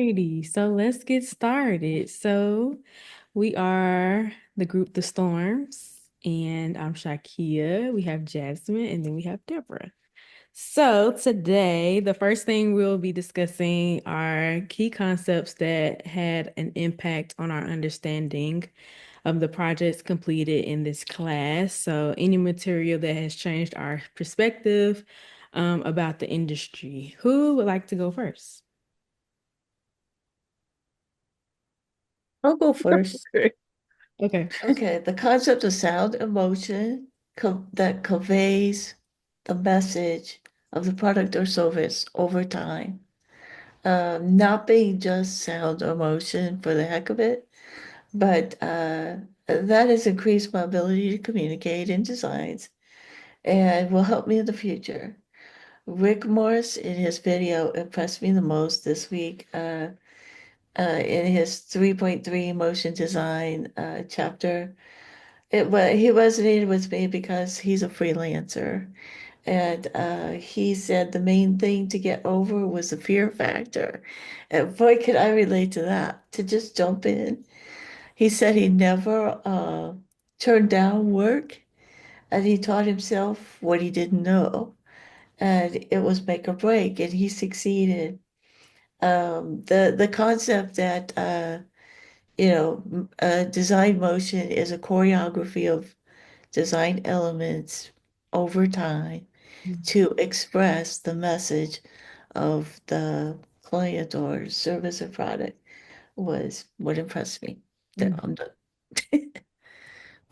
Alrighty, so let's get started. So we are the group The Storms, and I'm Shakia. We have Jasmine, and then we have Deborah. So today, the first thing we'll be discussing are key concepts that had an impact on our understanding of the projects completed in this class. So any material that has changed our perspective about the industry. Who would like to go first? I'll go first. Okay. Okay, the concept of sound emotion that conveys the message of the product or service over time. Not being just sound or motion for the heck of it, but that has increased my ability to communicate in designs and will help me in the future. Rick Morris in his video impressed me the most this week. In his 3.3 motion design chapter. He resonated with me because he's a freelancer. And he said the main thing to get over was the fear factor. And boy, could I relate to that, to just jump in. He said he never turned down work and he taught himself what he didn't know. And it was make or break, and he succeeded. The concept that design motion is a choreography of design elements over time to express the message of the client or service or product was what impressed me. Mhm. I'm done.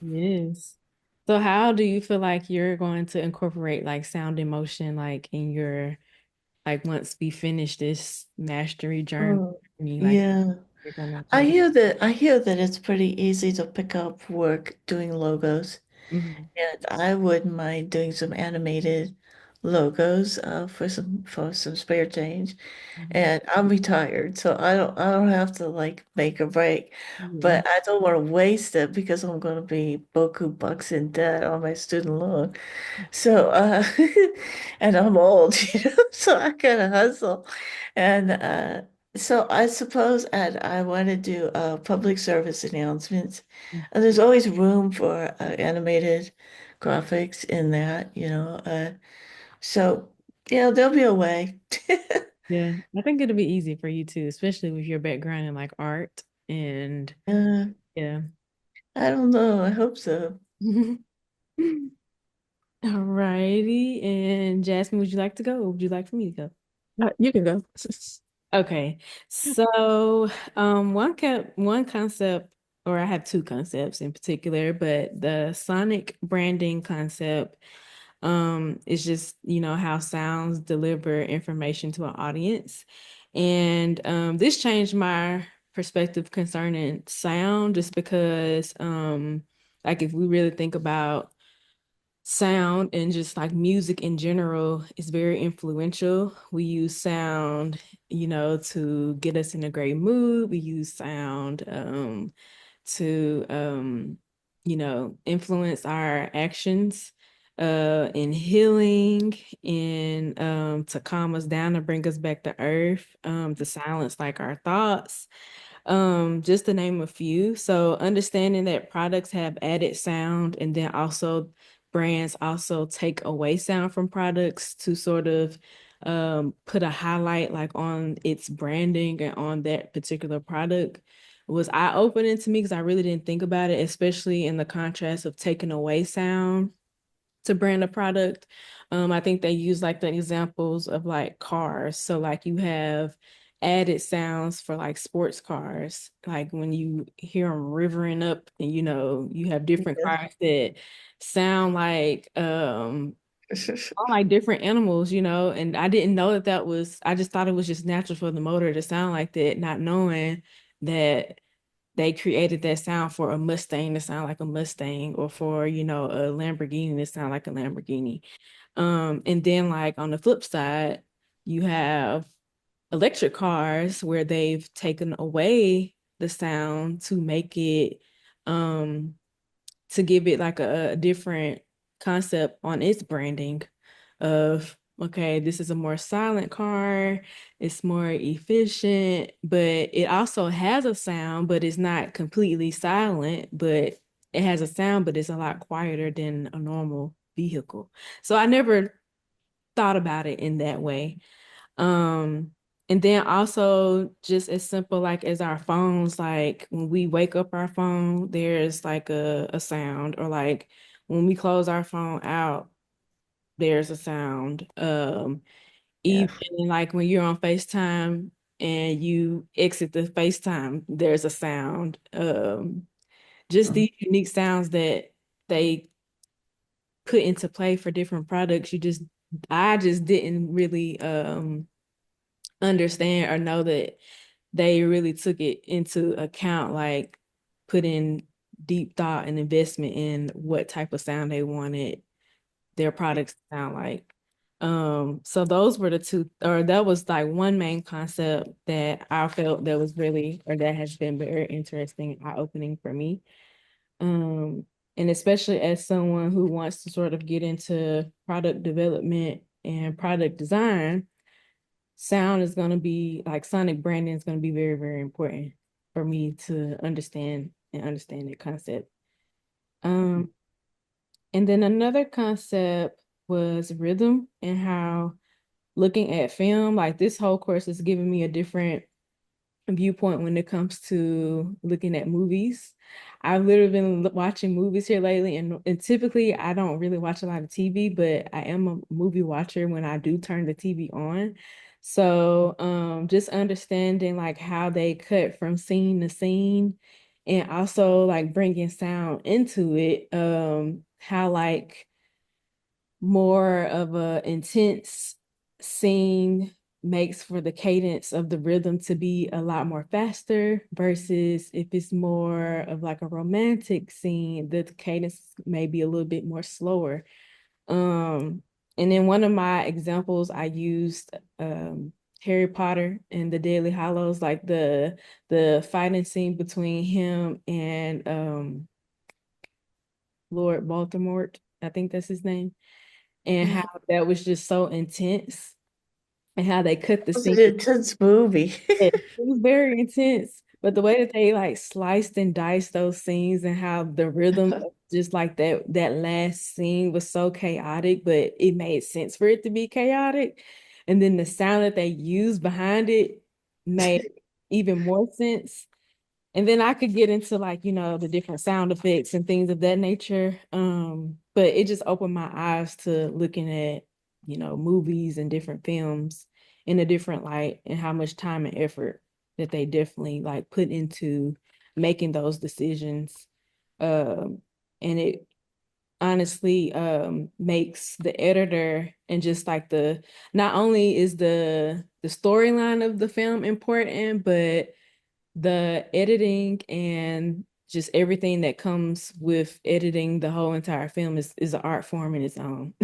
Yes. So how do you feel like you're going to incorporate like sound and motion like in your like once we finish this mastery journey, Oh, like yeah. you're gonna I hear that it's pretty easy to pick up work doing logos. Mhm. And I wouldn't mind doing some animated logos for some spare change. Mhm. And I'm retired, so I don't have to like make a break. Yeah. But I don't want to waste it because I'm going to be boku bucks in debt on my student loan. So and I'm old, so I gotta hustle. And so I suppose I want to do public service announcements. And there's always room for animated graphics in that. So there'll be a way. Yeah. I think it'll be easy for you too, especially with your background in like art and Uh, yeah. I don't know. I hope so. Alrighty. And Jasmine, would you like to go or would you like for me to go? You can go. Okay. So, one concept, or I have two concepts in particular, but the sonic branding concept, is just, how sounds deliver information to an audience. And this changed my perspective concerning sound just because, like if we really think about sound and just like music in general is very influential. We use sound, to get us in a great mood. We use sound to influence our actions in healing, in to calm us down, to bring us back to earth, to silence like our thoughts, just to name a few. So understanding that products have added sound and then also brands also take away sound from products to sort of put a highlight like on its branding and on that particular product was eye-opening to me because I really didn't think about it, especially in the contrast of taking away sound to brand a product. I think they use like the examples of like cars. So like you have added sounds for like sports cars, like when you hear them revving up and you have different cars that sound like different animals, and I didn't know that I just thought it was just natural for the motor to sound like that, not knowing that they created that sound for a Mustang to sound like a Mustang or for, a Lamborghini to sound like a Lamborghini. And then like on the flip side, you have electric cars where they've taken away the sound to make it to give it like a different concept on its branding of okay, this is a more silent car, it's more efficient, but it also has a sound, but it's not completely silent, but it has a sound, but it's a lot quieter than a normal vehicle. So I never thought about it in that way. Um, and then also just as simple like as our phones, like when we wake up our phone, there's like a sound, or like when we close our phone out, there's a sound. Yeah. Even like when you're on FaceTime and you exit the FaceTime, there's a sound. Just Mm. these unique sounds that they put into play for different products. I just didn't really understand or know that they really took it into account, like put in deep thought and investment in what type of sound they wanted their products to sound like. So those were the two, or that was like one main concept that I felt that was really, or that has been very interesting, eye-opening for me. Um, and especially as someone who wants to sort of get into product development and product design, sound is going to be like sonic branding is going to be very, very important for me to understand that concept. Um, and then another concept was rhythm, and how looking at film, like this whole course is giving me a different viewpoint when it comes to looking at movies. I've literally been watching movies here lately, and typically I don't really watch a lot of TV, but I am a movie watcher when I do turn the TV on. So, just understanding like how they cut from scene to scene, and also like bringing sound into it, how like more of a intense scene makes for the cadence of the rhythm to be a lot more faster versus if it's more of like a romantic scene, the cadence may be a little bit more slower. Um, and then one of my examples, I used Harry Potter and the Deathly Hallows, like the fighting scene between him and Lord Voldemort, I think that's his name, and how Yeah. that was just so intense and how they cut the It was an scene. intense movie. It was very intense, but the way that they like sliced and diced those scenes and how the rhythm of just like that last scene was so chaotic, but it made sense for it to be chaotic. And then the sound that they used behind it made even more sense. And then I could get into like, the different sound effects and things of that nature. But it just opened my eyes to looking at, movies and different films in a different light, and how much time and effort that they definitely like put into making those decisions. Um, and it honestly makes the editor and just like not only is the storyline of the film important, but the editing and just everything that comes with editing the whole entire film is an art form in its own.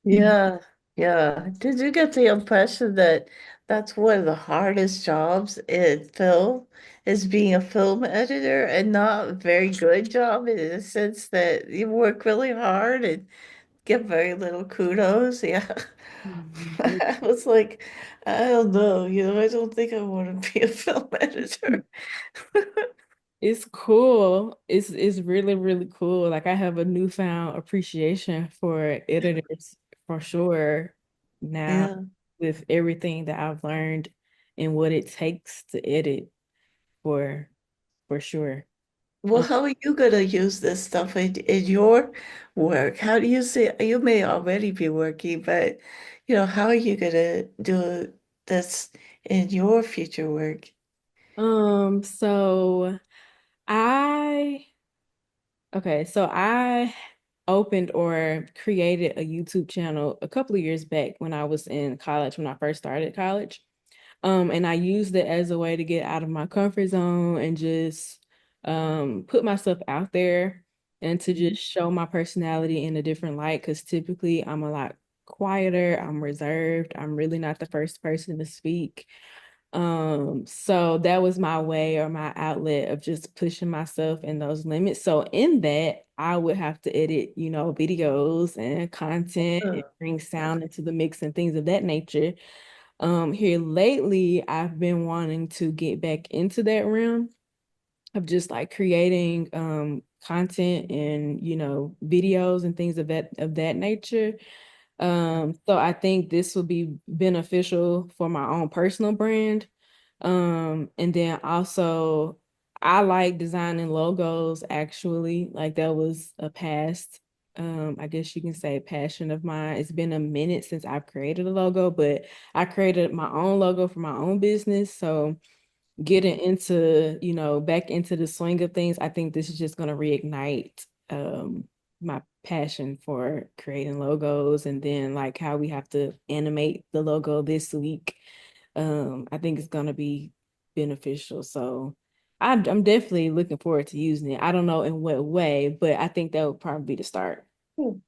Yeah, yeah. Did you get the impression that that's one of the hardest jobs in film is being a film editor, and not a very good job in the sense that you work really hard and get very little kudos? Yeah. It- I was like, I don't know, I don't think I want to be a film editor. it's cool. It's really, really cool. Like I have a newfound appreciation for editors for sure now, Yeah. with everything that I've learned and what it takes to edit for for sure. Well, how are you going to use this stuff in your work? How do you see, you may already be working, but how are you going to do this in your future work? So I so I opened or created a YouTube channel a couple of years back when I was in college, when I first started college. And I used it as a way to get out of my comfort zone and just put myself out there and to just show my personality in a different light. Because typically I'm a lot quieter, I'm reserved, I'm really not the first person to speak. So that was my way or my outlet of just pushing myself in those limits. So in that, I would have to edit, videos and content and Oh, bring yeah. sound into the mix and things of that nature. Here lately, I've been wanting to get back into that realm of just like creating content and videos and things of that nature. So I think this will be beneficial for my own personal brand. And then also I like designing logos actually. Like that was a past I guess you can say passion of mine. It's been a minute since I've created a logo, but I created my own logo for my own business. So getting into, back into the swing of things, I think this is just going to reignite my passion for creating logos and then like how we have to animate the logo this week. I think it's going to be beneficial. So I'm definitely looking forward to using it. I don't know in what way, but I think that would probably be the start. Hmm.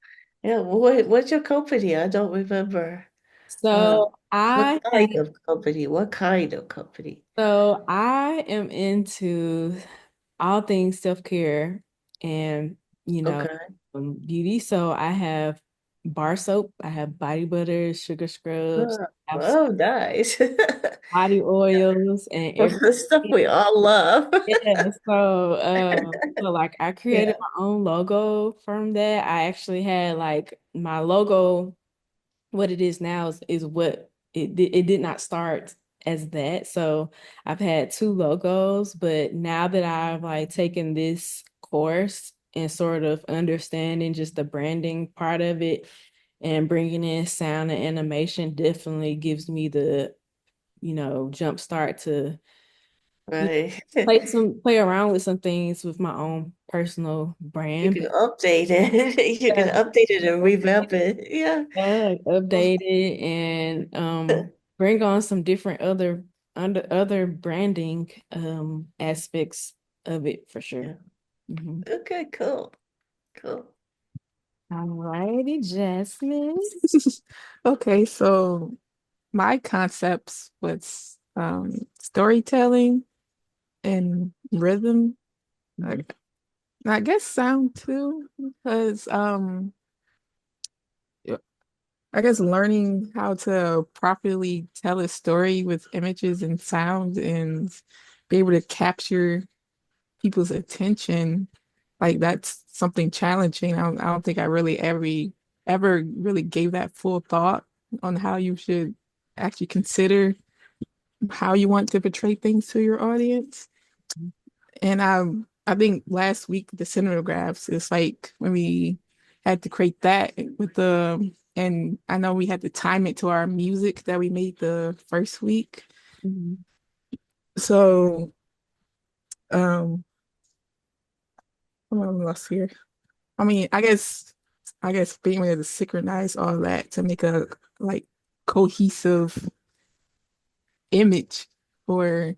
Yeah, what's your company? I don't remember. Uh, So what I have kind of company? What kind of company? So I am into all things self-care and, you know, Okay. beauty. So I have bar soap, I have body butter, sugar scrubs, Oh, I have oh, nice. body oils and everything. The stuff we all love. Yeah, so like I created Yeah, my own logo from that. I actually had like my logo what it is now is what it did not start as that. So I've had two logos, but now that I've like taken this course and sort of understanding just the branding part of it and bringing in sound and animation definitely gives me the, jump start to right. play around with some things with my own personal You brand. can update it. You can update it and revamp it. Yeah. Like update it and bring on some different other branding aspects of it for sure. Yeah. Mhm. Okay, cool. Cool. All righty, Jasmine. Okay, so my concepts was storytelling and rhythm. Mhm. I, I guess sound too, because I guess learning how to properly tell a story with images and sound and be able to capture people's attention, like that's something challenging. I don't think I really ever really gave that full thought on how you should actually consider how you want to portray things to your audience. And I think last week the cinemagraphs is like when we had to create that with the and I know we had to time it to our music that we made the first week. Mhm. So um I'm lost here. I mean, I guess being able to synchronize all that to make a like cohesive image for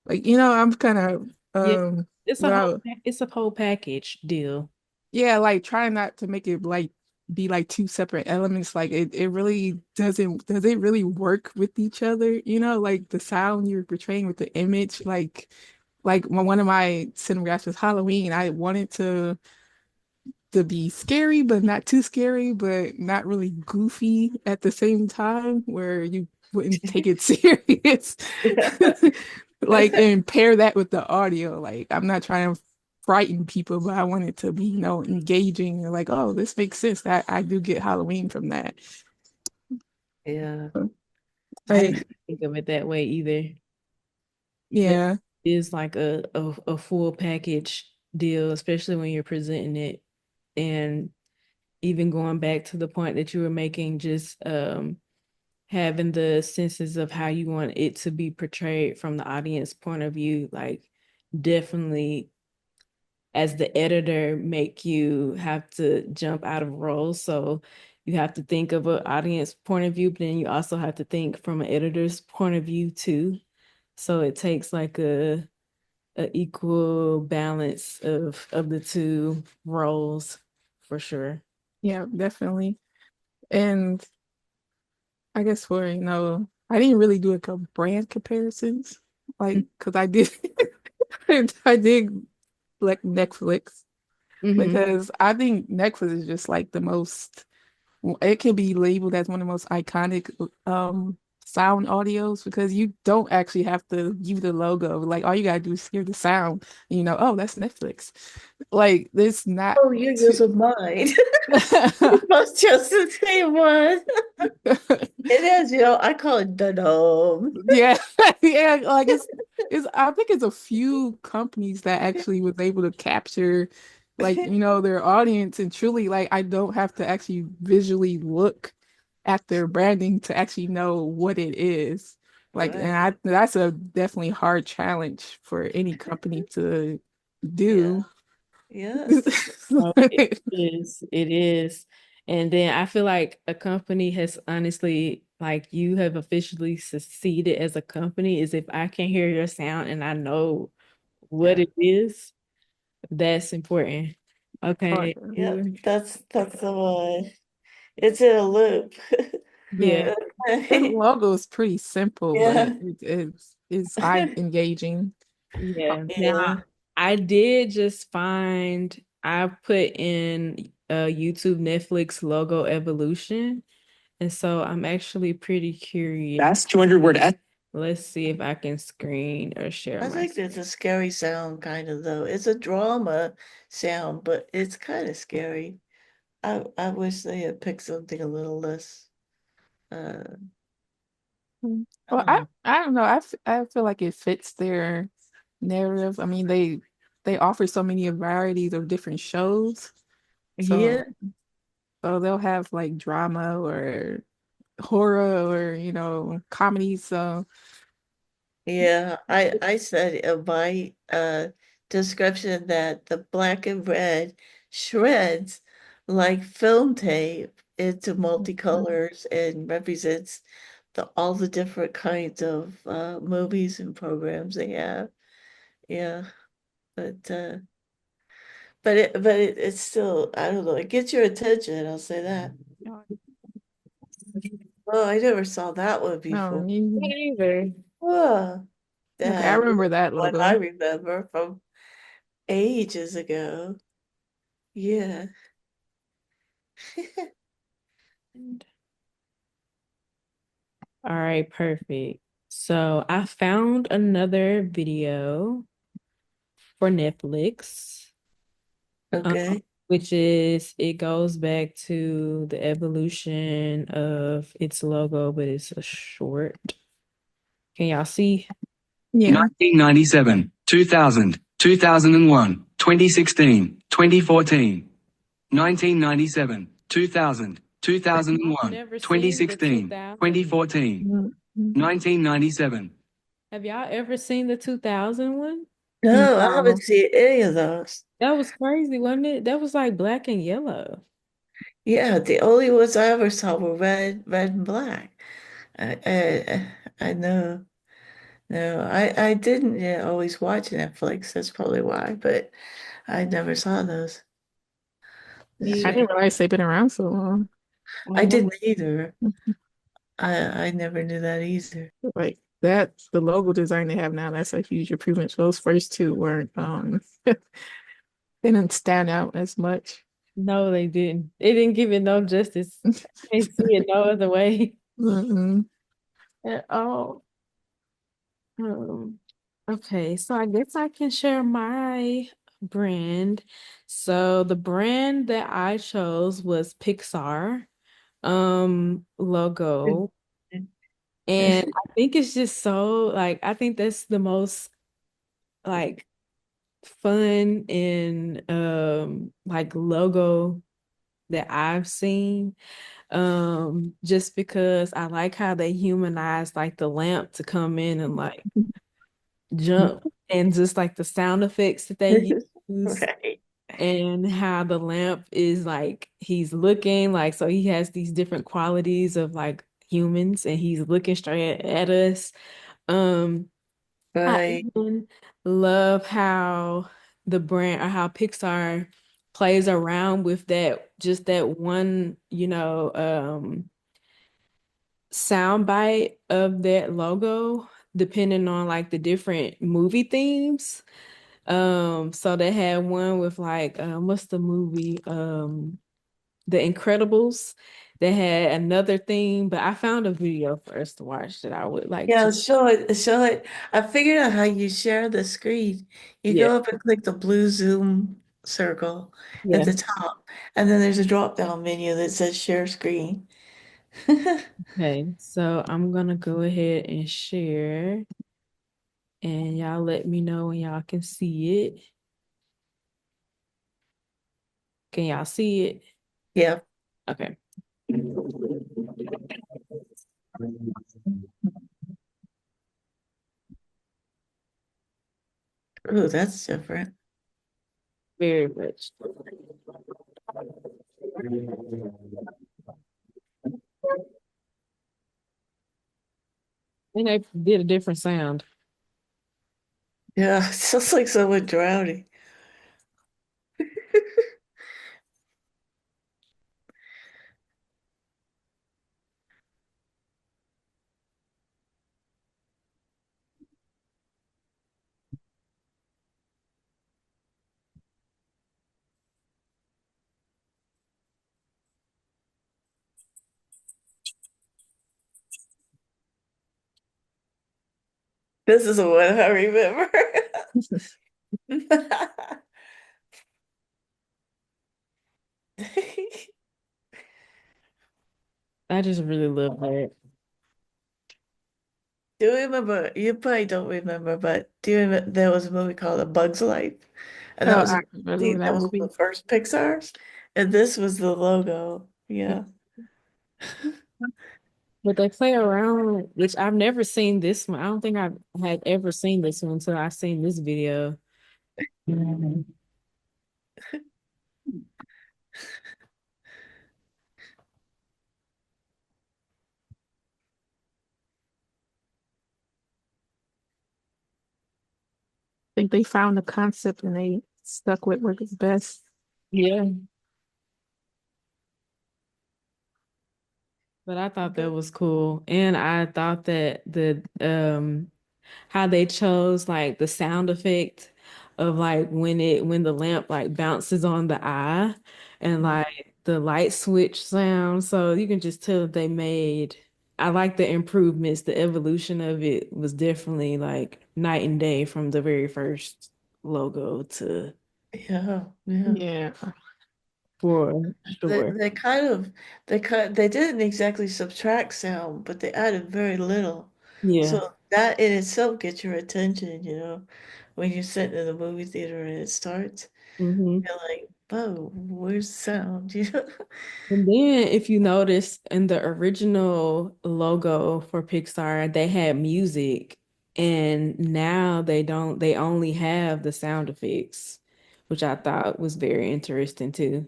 like I'm kind of Yeah, it's a whole well it's a whole package deal. yeah, like trying not to make it like be like two separate elements. Like it really does it really work with each other? Like the sound you're portraying with the image, like one of my cinematographs was Halloween. I wanted to be scary, but not too scary, but not really goofy at the same time, where you wouldn't take it serious. Yeah. Like, and pair that with the audio. Like, I'm not trying to frighten people, but I want it to be, engaging. And like, oh, this makes sense. That I do get Halloween from that. Yeah. I Like, didn't think of it that way either. That yeah, is like a full package deal, especially when you're presenting it and even going back to the point that you were making, just having the senses of how you want it to be portrayed from the audience point of view, like definitely as the editor make you have to jump out of roles. So you have to think of an audience point of view, but then you also have to think from an editor's point of view too. So it takes like a equal balance of the two roles for sure. yeah, definitely. And I guess for, I didn't really do a brand comparisons, like because I did I did like Netflix Mm-hmm. because I think Netflix is just like the most. It can be labeled as one of the most iconic sound audios because you don't actually have to view the logo. Like all you gotta do is hear the sound, and you know, oh, that's Netflix. Like this not Oh, you're too. using mine. We must just the same one. It is, I call it the dome. Yeah, yeah, like it's I think it's a few companies that actually was able to capture like, their audience and truly like I don't have to actually visually look at their branding to actually know what it is. Like, and Right. that's a definitely hard challenge for any company to Yeah. do. Yes. Oh, it is. It is. And then I feel like a company has honestly, like you have officially succeeded as a company is if I can hear your sound and I know what Yeah. it is, that's important. Oh, Okay. yeah. Yeah. That's the one. It's in a loop. Yeah. Yeah. Their logo is pretty simple, but Yeah. it's eye engaging. Yeah. Now, Yeah. I did just find I put in YouTube Netflix logo evolution. And so I'm actually pretty curious. That's 200 word. Let's see if I can screen or share I my think it's screen. a scary sound kind of though. It's a drama sound, but it's kind of scary. I wish they had picked something a little less uh Mm. I Well, don't know. I don't know. I feel like it fits their narrative. I mean, they offer so many varieties of different shows. Yeah. So they'll have like drama or horror or, comedy. So Yeah, I said in my description that the black and red shreds like film tape into multicolors and represents all the different kinds of movies and programs they have. Yeah, but it's still, I don't know, it gets your attention, I'll say that. Oh, I never saw that one no, before. Me neither. Oh, okay, I that remember that one I logo. remember from ages ago. Yeah. All right, perfect. So I found another video for Netflix, um, Okay. which is it goes back to the evolution of its logo, but it's a short. Can y'all see? Yeah. 1997, 2000, 2001, 2016, 2014, 1997, 2000, I've 2001, never seen the 2016, 2000. 2014, Mhm. 1997. Have y'all ever seen the 2000 one? No, I haven't No. seen any of those. That was crazy, wasn't it? That was like black and yellow. Yeah, the only ones I ever saw were red and black. I know. No, I didn't always watch Netflix. That's probably why, but I never saw those. That's Me, I strange. didn't realize they've been around so long. I um, didn't either. I never knew that either. Like that, the logo design they have now, that's a huge improvement. So those first two weren't they didn't stand out as much. no, they didn't. They didn't give it no justice. I can't see it no other way Mm-mm. at all. Um, okay, so I guess I can share my brand. So the brand that I chose was Pixar logo. And I think it's just so like I think that's the most like fun and like logo that I've seen. Just because I like how they humanize like the lamp to come in and like jump and just like the sound effects that they use Right. and how the lamp is like he's looking like so he has these different qualities of like humans and he's looking straight at us. Um I Right. even love how the brand or how Pixar plays around with that, just that one, soundbite of that logo depending on like the different movie themes. So they had one with like what's the movie? The Incredibles. They had another theme, but I found a video for us to watch that I would like Yeah, to. show it, show it. I figured out how you share the screen. You Yeah, go up and click the blue zoom circle at yeah. the top, and then there's a drop-down menu that says share screen. Okay, so I'm gonna go ahead and share, and y'all let me know when y'all can see it. Can y'all see it? Yeah. Okay. Oh, that's different. Very much. And they did a different sound. Yeah, it sounds like someone drowning. This is the one I remember. I just really love that. Do you remember? You probably don't remember, but do you remember there was a movie called A Bug's Life? And Oh, that was I a, remember that that was one of movie. the first Pixar's, and this was the logo. Yeah. But they play around, which I've never seen this one. I don't think I had ever seen this one until I seen this video. Mhm. I think they found the concept and they stuck with what is best. Yeah, but I thought that was cool. And I thought that the how they chose like the sound effect of like when the lamp like bounces on the eye and like the light switch sound. So you can just tell that they made I like the improvements. The evolution of it was definitely like night and day from the very first logo to Yeah, yeah. Yeah. for sure. They kind of they didn't exactly subtract sound, but they added very little. Yeah. So that in itself gets your attention, when you're sitting in the movie theater and it starts, Hmm. you're like, whoa, where's the sound? And then if you notice in the original logo for Pixar, they had music and now they don't, they only have the sound effects, which I thought was very interesting too.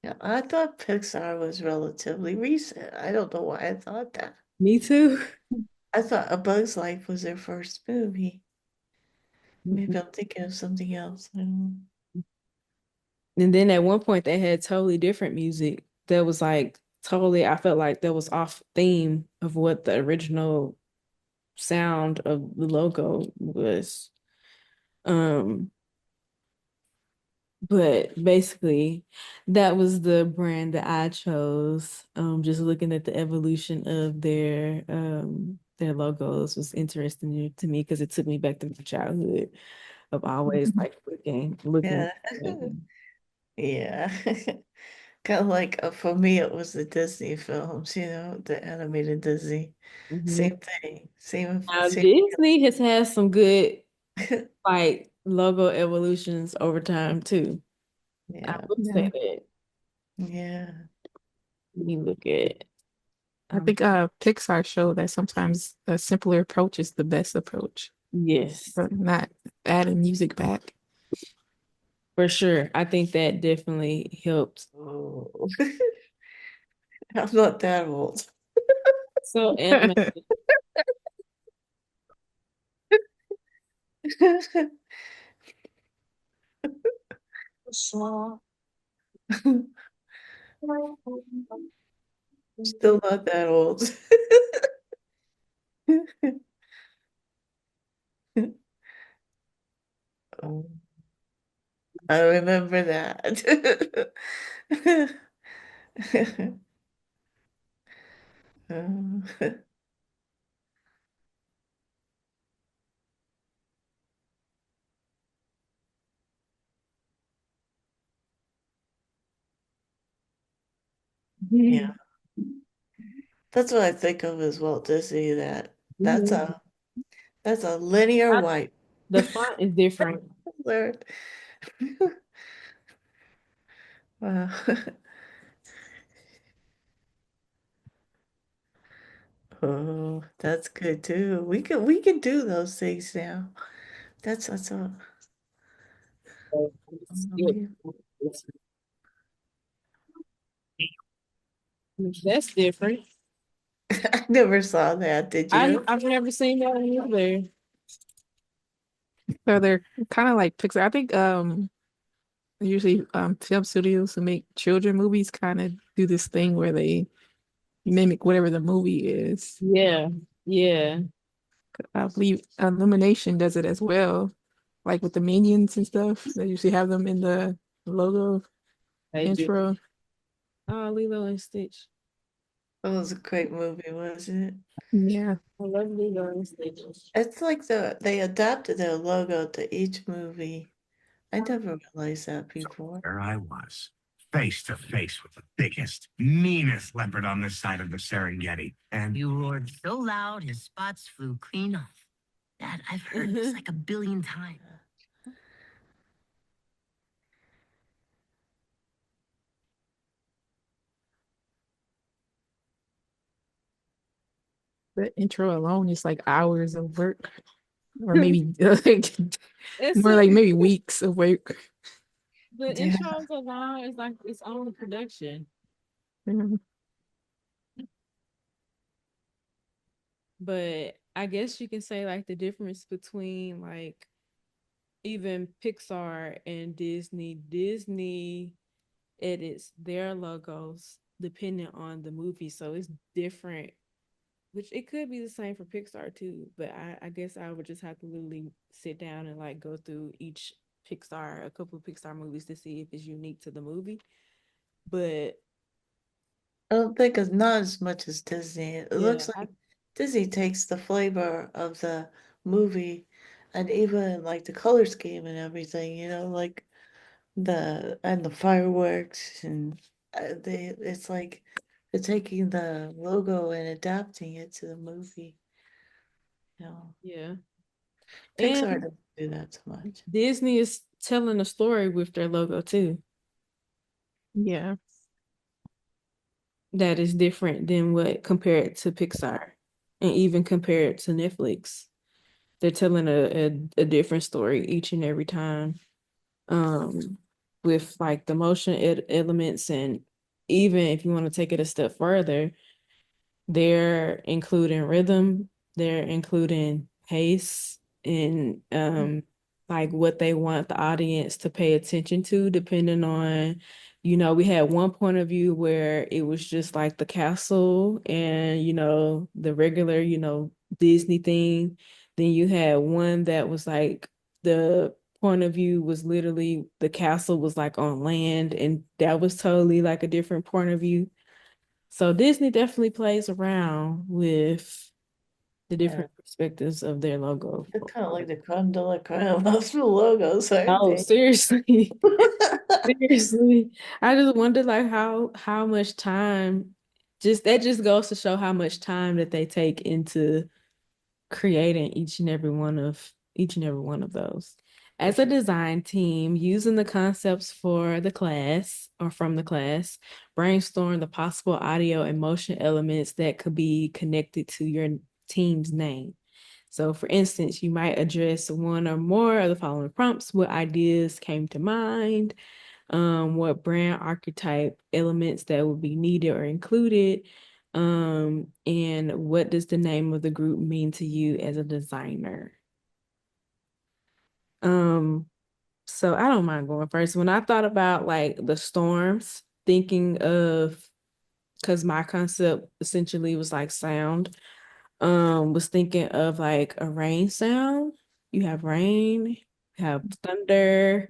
Yeah, I thought Pixar was relatively recent. I don't know why I thought that. Me too. I thought A Bug's Life was their first movie. Maybe I'm thinking of something else. I don't And then at one point they had totally different music that was like totally, I felt like that was off theme of what the original sound of the logo was. Um, But basically, that was the brand that I chose. Just looking at the evolution of their logos was interesting to me because it took me back to my childhood of always Mhm. like looking at Yeah, them. yeah. Kind of like for me, it was the Disney films, the animated Disney. Mhm. Same thing, same, Now same. Disney has had some good like logo evolutions over time too. I Yeah, would say Yeah. that. yeah, Let me look at I um think Pixar showed that sometimes a simpler approach is the best approach, yes, but not adding music back. for sure. I think that definitely helped. Oh, I'm not that old. So anime. Still not that old. Oh, I remember that. Yeah, that's what I think of as Walt Disney. Mhm. That's a linear I- white. The font is different. Lord. Wow. Oh, that's good too. We can do those things now. That's a That's different. I never saw that, did you? I've never seen that one either. So they're kind of like Pixar. I think usually film studios who make children movies kind of do this thing where they mimic whatever the movie is. Yeah, yeah, I believe Illumination does it as well, like with the minions and stuff. They usually have them in the logo they do. intro. Oh, Lilo and Stitch. That was a great movie, wasn't it? Yeah. I love Lilo and Stitch. It's like they adapted their logo to each movie. I never realized that before. There I was, face to face with the biggest, meanest leopard on this side of the Serengeti. And You roared so loud his spots flew clean off. Dad, I've heard this like a billion times. The intro alone is like hours of work, or maybe like It's more a, like maybe weeks of work. the Yeah. intros alone is like its own production. Yeah. But I guess you can say like the difference between like even Pixar and Disney. Disney edits their logos depending on the movie, so it's different. Which it could be the same for Pixar too, but I guess I would just have to literally sit down and like go through each Pixar, a couple of Pixar movies to see if it's unique to the movie. But I don't think it's not as much as Disney. It yeah, looks like Disney takes the flavor of the movie and even like the color scheme and everything, like the fireworks and it's like they're taking the logo and adapting it to the movie. You know, yeah. Pixar And doesn't do that so much. Disney is telling a story with their logo too. Yeah. That is different than what compared to Pixar and even compared to Netflix. They're telling a different story each and every time. Um, with like the motion elements, and even if you want to take it a step further, they're including rhythm, they're including pace, and like what they want the audience to pay attention to, depending on, we had one point of view where it was just like the castle and the regular, Disney thing. Then you had one that was like the point of view was literally the castle was like on land, and that was totally like a different point of view. So Disney definitely plays around with the Yeah, different perspectives of their logo. they're kind of like the creme de la creme of the logos, aren't Oh, they? seriously. Seriously. I just wonder like how much time, just that just goes to show how much time that they take into creating each and every one of those. As a design team, using the concepts for the class or from the class, brainstorm the possible audio and motion elements that could be connected to your team's name. So, for instance, you might address one or more of the following prompts. What ideas came to mind? What brand archetype elements that would be needed or included? And what does the name of the group mean to you as a designer? Um, so I don't mind going first. When I thought about like the storms, thinking of because my concept essentially was like sound. Was thinking of like a rain sound. You have rain, you have thunder.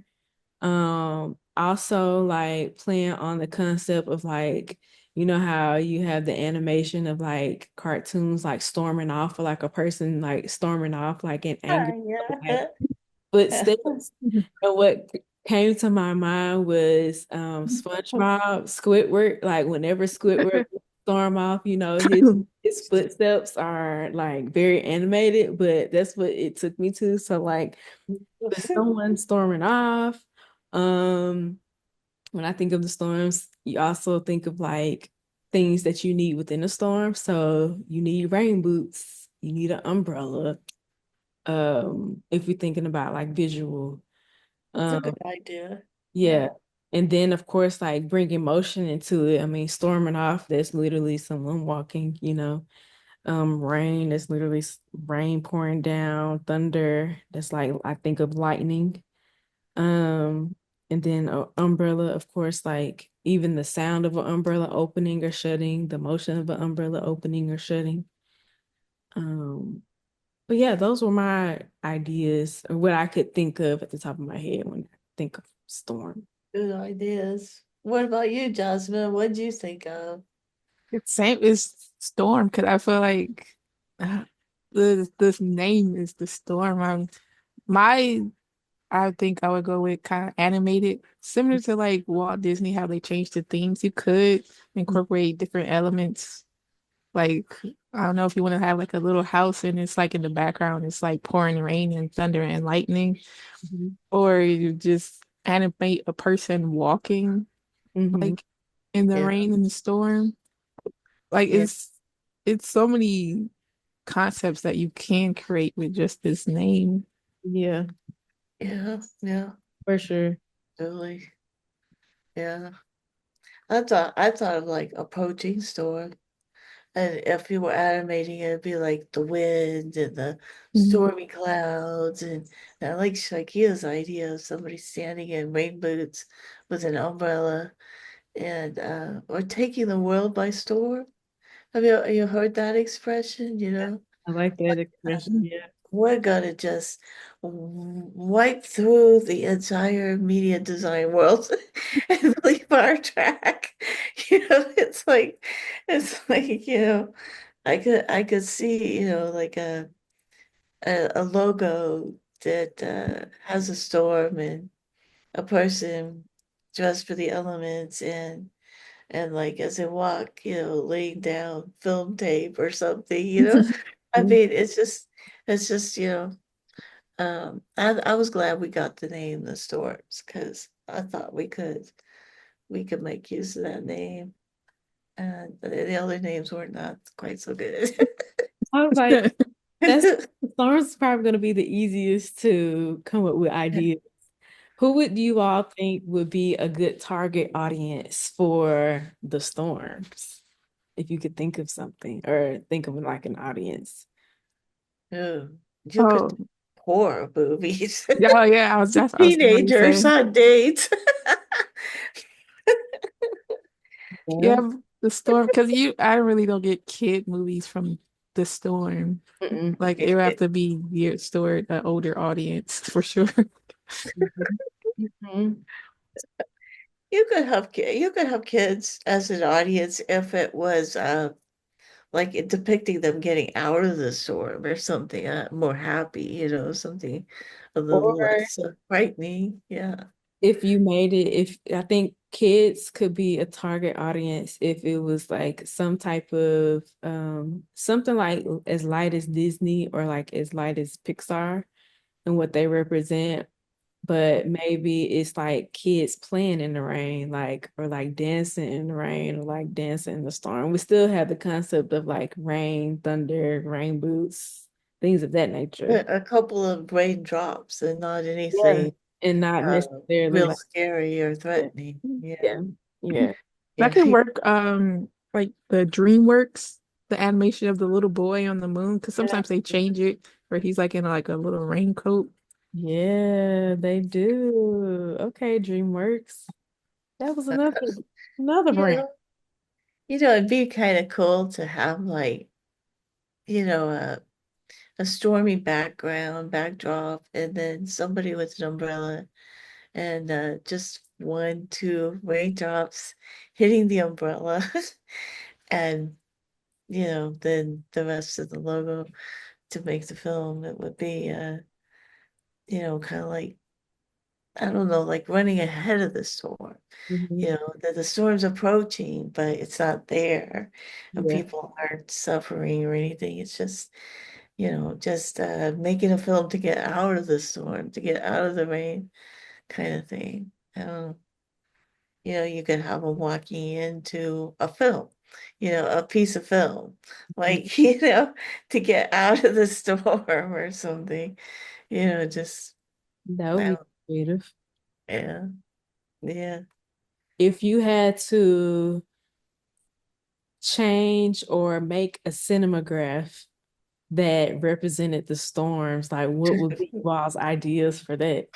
Also like playing on the concept of like, you know how you have the animation of like cartoons like storming off or like a person like storming off like in anger, like Yeah. footsteps. And what came to my mind was SpongeBob, Squidward. Like whenever Squidward storm off, his footsteps are like very animated, but that's what it took me to. So like with someone storming off, um, when I think of the storms, you also think of like things that you need within a storm. So you need rain boots, you need an umbrella. If you're thinking about like visual. That's a Um, good idea. yeah. Yeah. And then of course, like bringing motion into it. I mean, storming off, that's literally someone walking, rain, that's literally rain pouring down, thunder, that's like I think of lightning. Um, and then a umbrella, of course, like even the sound of an umbrella opening or shutting, the motion of an umbrella opening or shutting. Um, but yeah, those were my ideas or what I could think of at the top of my head when I think of storm. Good ideas. What about you, Jasmine? What did you think of? It's same as Storm because I feel like uh, this name is the Storm. My I think I would go with kind of animated, similar to like Walt Disney, how they changed the themes. You could incorporate different elements. Like, I don't know if you want to have like a little house and it's like in the background, it's like pouring rain and thunder and lightning, Mm-hmm. or you just animate a person walking Mm-hmm. like in the Yeah. rain and the storm. Like Yeah. it's so many concepts that you can create with just this name. Yeah, Yeah. Yeah. for sure. Really. Yeah. I thought of like approaching storm. And if you were animating it, it'd be like the wind and the Mhm. stormy clouds. And I like Shakia's idea of somebody standing in rain boots with an umbrella and or taking the world by storm. Have you heard that expression? I like that expression. Um, Yeah. we're gonna just wipe through the entire media design world and leave our track. It's like, I could see, like a logo that has a storm and a person dressed for the elements and like as they walk, laying down film tape or something. I mean, it's just, I was glad we got the name The Storms because I thought we could make use of that name. And the other names were not quite so good. I was like, that's storm's probably gonna be the easiest to come up with ideas. Who would you all think would be a good target audience for the storms? If you could think of something or think of like an audience. Oh, you could Oh, do horror movies. yeah, yeah. I was getting ready to Teenagers say, on dates. Yeah. yeah, the storm. Because I really don't get kid movies from the storm. Mm-mm. Like it would have to be geared toward an older audience for sure. Mhm. Mhm. You could have kids as an audience if it was like depicting them getting out of the storm or something more happy, something a little Or less frightening. Yeah. if you made it, if I think kids could be a target audience if it was like some type of something like as light as Disney or like as light as Pixar and what they represent, but maybe it's like kids playing in the rain, like or like dancing in the rain or like dancing in the storm. We still have the concept of like rain, thunder, rain boots, things of that nature. A couple of raindrops and not Yeah. anything And not necessarily real like scary or yeah, threatening. Yeah. yeah, yeah. That Yeah. could work. Like the DreamWorks, the animation of the little boy on the moon, because Yeah. sometimes they change it where he's like in like a little raincoat. Yeah, they do. Okay, DreamWorks. That was another brand. Yeah. It'd be kind of cool to have like, you know, a stormy backdrop, and then somebody with an umbrella and just one, two raindrops hitting the umbrella, and then the rest of the logo to make the film. It would be, kind of like, I don't know, like running ahead of the storm. Mhm. That the storm's approaching, but it's not there, and Yeah. people aren't suffering or anything. It's just, just making a film to get out of the storm, to get out of the rain, kind of thing. You could have them walking into a film, a piece of film, like, to get out of the storm or something, just, That would I be don't, creative. yeah, yeah. If you had to change or make a cinematograph that represented the storms, like what would be y'all's ideas for that?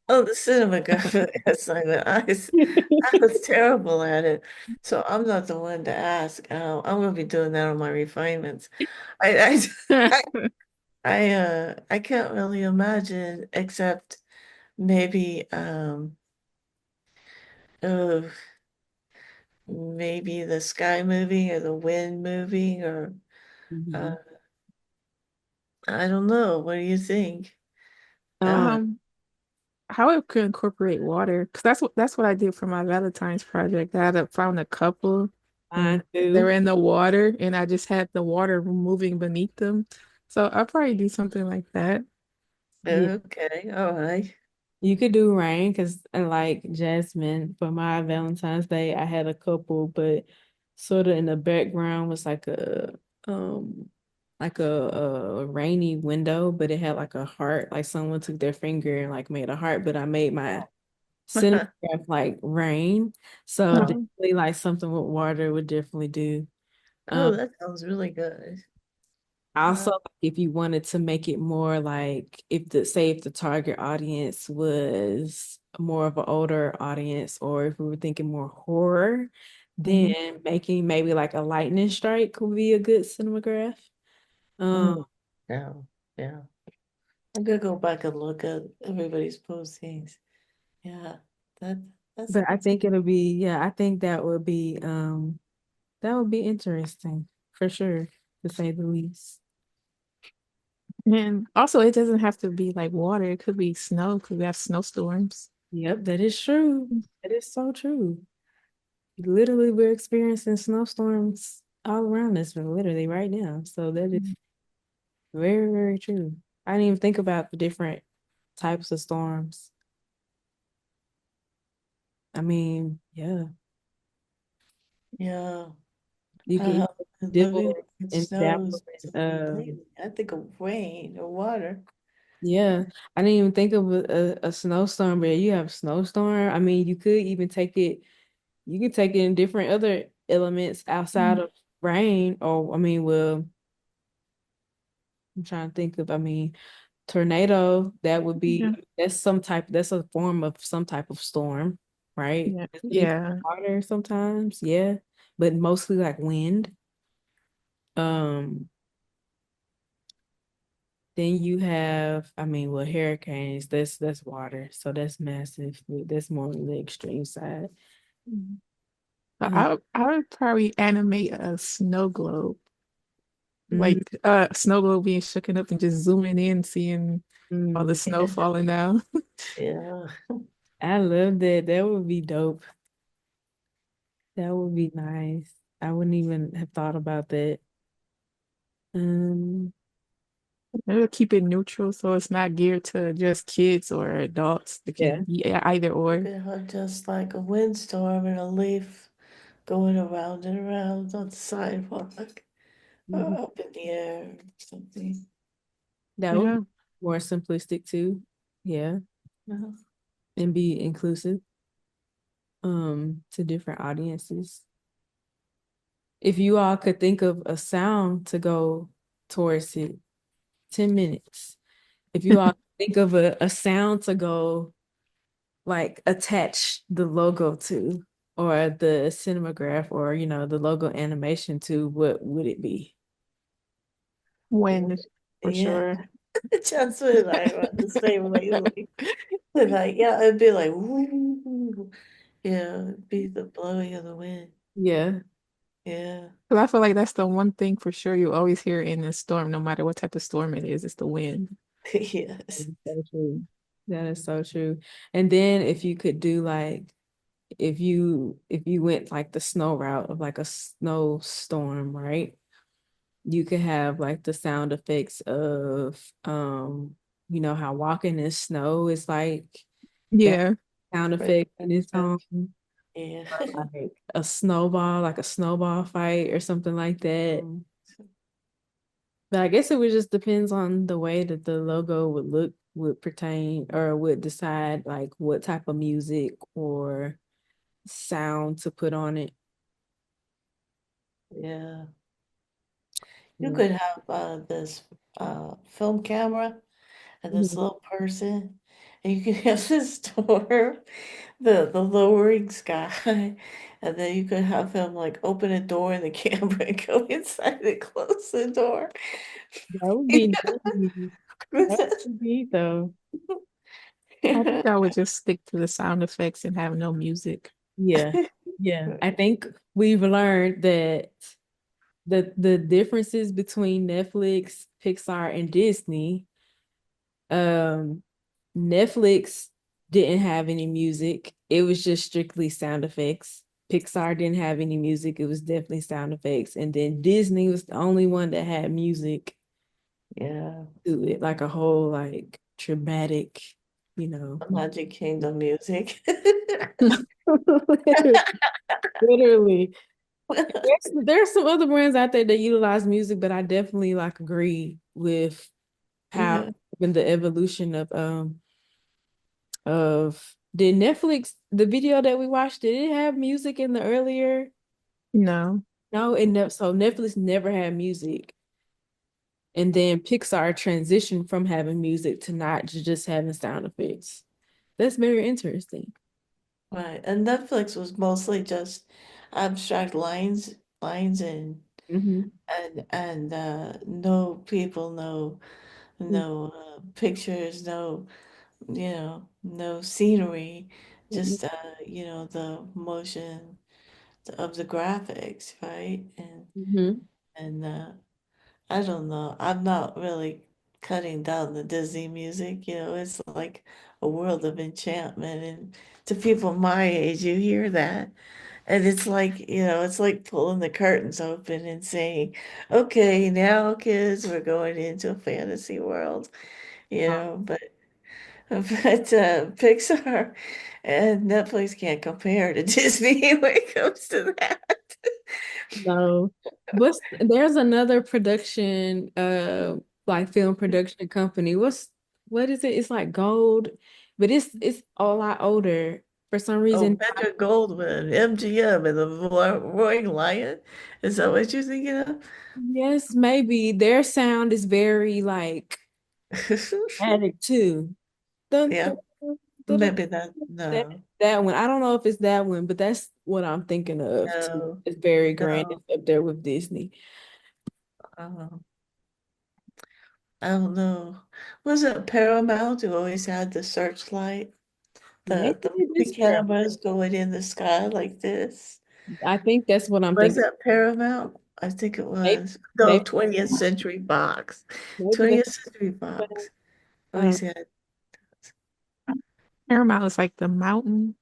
Oh, the cinematographer assignment. I was terrible at it. So I'm not the one to ask. I'm gonna be doing that on my refinements. I I can't really imagine except maybe uh maybe the sky moving or the wind moving or uh Mhm. I don't know. What do you think? Uh Um, How it could incorporate water, because that's what I did for my Valentine's project. Found a couple, and mine they too. were in the water, and I just had the water moving beneath them. So I'll probably do something like that. Yeah. okay, all right. You could do rain because like Jasmine for my Valentine's Day, I had a couple, but sort of in the background was um like a rainy window, but it had like a heart, like someone took their finger and like made a heart, but I made my cinematograph like rain. So Um, definitely like something with water would definitely do. Oh, Um that sounds really good. Also, Uh, if you wanted to make it more like if the target audience was more of an older audience, or if we were thinking more horror, mhm. then making maybe like a lightning strike would be a good cinematograph. Um, Mm, yeah, yeah. I'm gonna go back and look at everybody's postings. Yeah, that that's but I think it'll be yeah, I think that would be interesting for sure, to say the least. and also, it doesn't have to be like water. It could be snow because we have snowstorms. Yep, that is true. That is so true. Literally, we're experiencing snowstorms all around us, literally right now. So that is very, very true. I didn't even think about the different types of storms. I mean, yeah, yeah. you can Uh, living dibble in and snows dabble is in, amazing. I think of rain or water. yeah. I didn't even think of a snowstorm, but you have snowstorm. I mean, you can take it in different other elements outside Mm. of rain, or I mean, well, I'm trying to think of, I mean, tornado, that would Yeah, be that's a form of some type of storm, right? yeah, It's even yeah. water sometimes, yeah, but mostly like wind. Um, then you have, I mean, well, hurricanes, that's water, so that's massive. That's more on the extreme side. Mm. Um, I would probably animate a snow globe, mm, like snow globe being shooken up and just zooming in, seeing all the mm, snow falling down. Yeah, I love that. That would be dope. That would be nice. I wouldn't even have thought about that. Um, Maybe keep it neutral so it's not geared to just kids or adults. It yeah. can be either you or. could have just like a windstorm and a leaf going around and around on the sidewalk Mhm. or up in the air or something. That would be Yeah. more simplistic too. Yeah. Yeah. And be inclusive to different audiences. If you all could think of a sound to go towards it, 10 minutes. If you all think of a sound to go like attach the logo to. or the cinematograph or the logo animation to, what would it be? When for Yeah. sure. That's what I want to say lately. Like, yeah, it'd be like, woo. Yeah, it'd be the blowing of the wind. Yeah. Yeah. Because I feel like that's the one thing for sure you always hear in a storm, no matter what type of storm it is, it's the wind. Yes. So true. That is so true. And then if you could do like, if you went like the snow route of like a snowstorm, right? You could have like the sound effects of how walking in snow is like that Yeah. sound Right. effect in its own, Yeah. like a snowball, like a snowball fight or something like that. But I guess it would just depends on the way that the logo would look, would pertain, or would decide like what type of music or sound to put on it. Yeah. You Yeah. could have this film camera and this Mhm. little person, and you can have this storm, the lowering sky, and then you could have him like open a door in the camera and go inside and close the door. That would be neat. That would be neat though. I think I would just stick to the sound effects and have no music. Yeah. Yeah. I think we've learned that the differences between Netflix, Pixar, and Disney, um, Netflix didn't have any music. It was just strictly sound effects. Pixar didn't have any music. It was definitely sound effects. And then Disney was the only one that had music Yeah, to it, like a whole like traumatic, you know. Magic Kingdom music. Literally. There's some other brands out there that utilize music, but I definitely like agree with how Yeah. when the evolution of did Netflix, the video that we watched, did it have music in the earlier? No. No, it never, so Netflix never had music. And then Pixar transitioned from having music to not just having sound effects. That's very interesting. Right. And Netflix was mostly just abstract lines Hmm. and no people, no pictures, no scenery, just the motion of the graphics, right? Hmm. And I don't know. I'm not really cutting down the Disney music. It's like a world of enchantment. And to people my age, you hear that. And it's like pulling the curtains open and saying, okay, now kids, we're going into a fantasy world, but Pixar and Netflix can't compare to Disney when it comes to that. No, but there's another production, like film production company. What is it? It's like Gold, but it's a lot older for some Oh, reason. Metro Goldwyn, MGM, and the Roaring Lion. Is that what you're thinking of? Yes, maybe their sound is very like attic too. Dun, Yeah, dun, dun, dun, dun. maybe that. That No, that one. I don't know if it's that one, but that's what I'm thinking of too. no, It's very grand. no. It's up there with Disney. Um, I don't know. Was it Paramount who always had the searchlight? Maybe The it movie is fair. cameras going in the sky like this? I think that's what I'm Was thinking. that Paramount? I think it Maybe, was. No, maybe, 20th Century Fox. maybe that's 20th Century Fox um, always had. Paramount is like the mountain.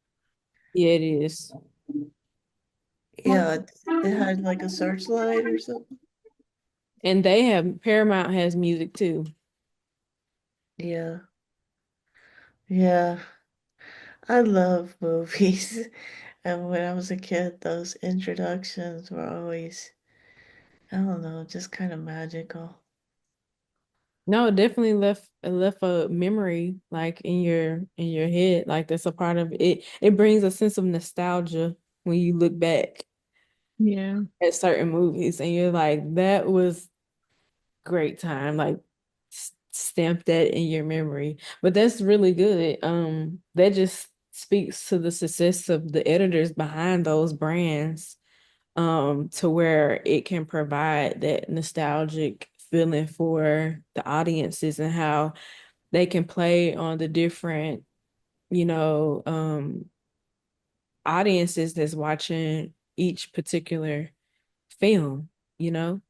yeah, it is. Yeah, it had like a searchlight or something. And they have Paramount has music too. Yeah, yeah. I love movies. And when I was a kid, those introductions were always, I don't know, just kind of magical. No, it definitely left a memory like in your head. Like that's a part of it. It brings a sense of nostalgia when you look back Yeah. at certain movies and you're like, that was great time. Like stamp that in your memory. But that's really good. That just speaks to the success of the editors behind those brands, to where it can provide that nostalgic feeling for the audiences and how they can play on the different, you know, audiences that's watching each particular film, you know?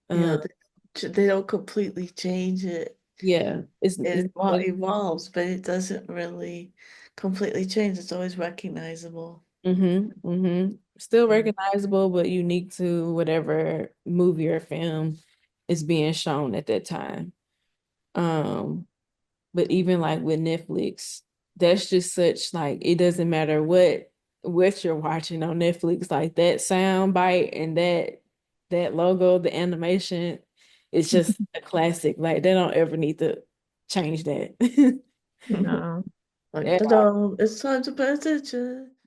Yeah, Um, they don't completely change it. yeah, it's It evolves, but it doesn't really completely change. It's always recognizable. still Mm. recognizable, but unique to whatever movie or film is being shown at that time. Um, but even like with Netflix, that's just such like it doesn't matter what you're watching on Netflix, like that sound bite and that logo, the animation, it's just a classic. Like they don't ever need to change that. No. Like, At all. ta-da, it's time to pay attention.